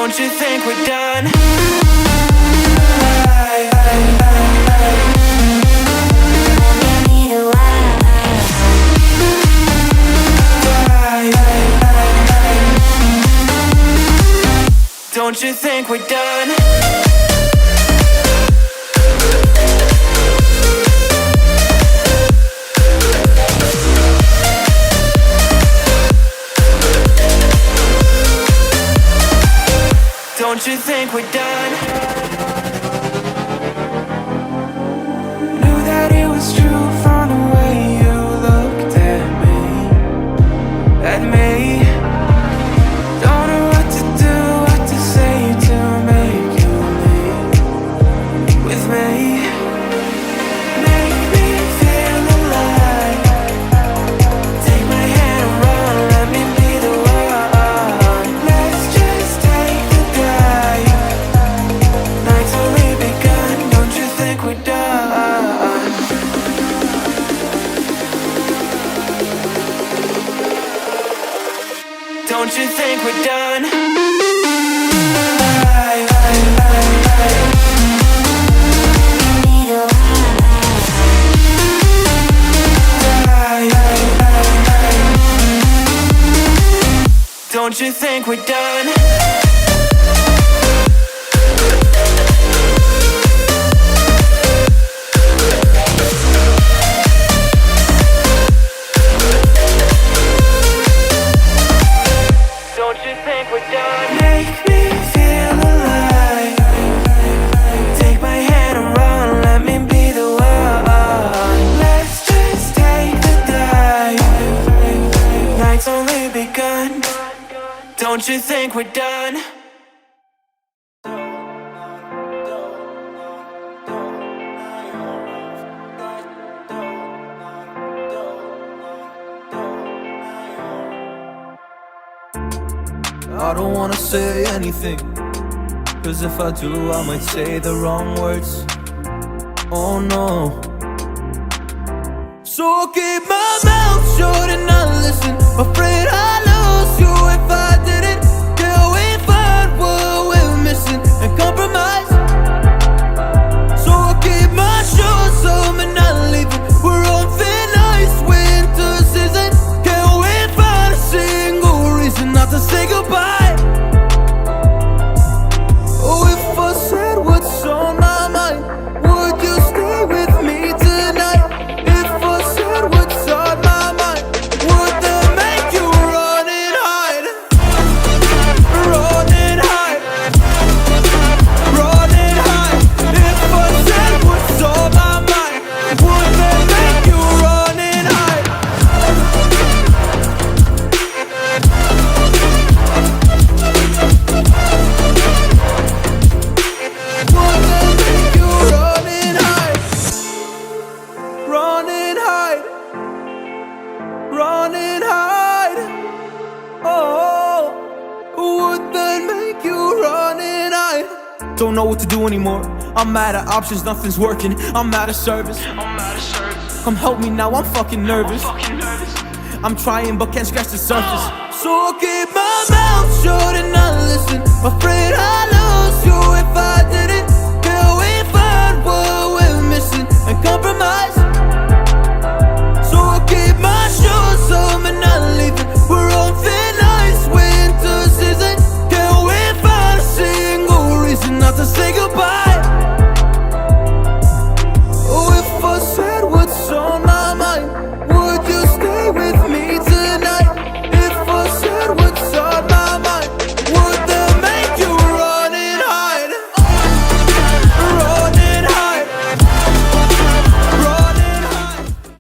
Don't you think we're done? Don't you think we're done? Don't you think we're done? Knew that it was true from the way you looked at me. At me. Don't know what to do, what to say to make you leave with me. Make me feel alive. Take my hand and run, let me be the one. Let's just take the drive. Night's only begun, don't you think we're done? Don't you think we're done? Don't you think we're done? Don't you think we're done? Make me feel alive. Take my hand and run, let me be the one. Let's just take the dive. Night's only begun. Don't you think we're done? I don't wanna say anything, cause if I do I might say the wrong words. Oh no. So I'll keep my mouth shut and not listen. Afraid I'd lose you if I didn't. Till we find what we're missing and compromise. So I'll keep my shoes on and not leaving. We're on thin ice, winter season. Can't we find a single reason not to say goodbye? Oh, if I said what's on my mind, would you stay with me tonight? If I said what's on my mind, would that make you run and hide? Run and hide. Run and hide. If I said what's on my mind, would that make you run and hide? Would that make you run and hide? Run and hide. Run and hide. Oh, would that make you run and hide? Don't know what to do anymore. I'm out of options, nothing's working. I'm out of service. Come help me now, I'm fucking nervous. I'm trying but can't scratch the surface. So I'll keep my mouth shut and not listen. Afraid I'd lose you if I didn't. Till we find what we're missing and compromise.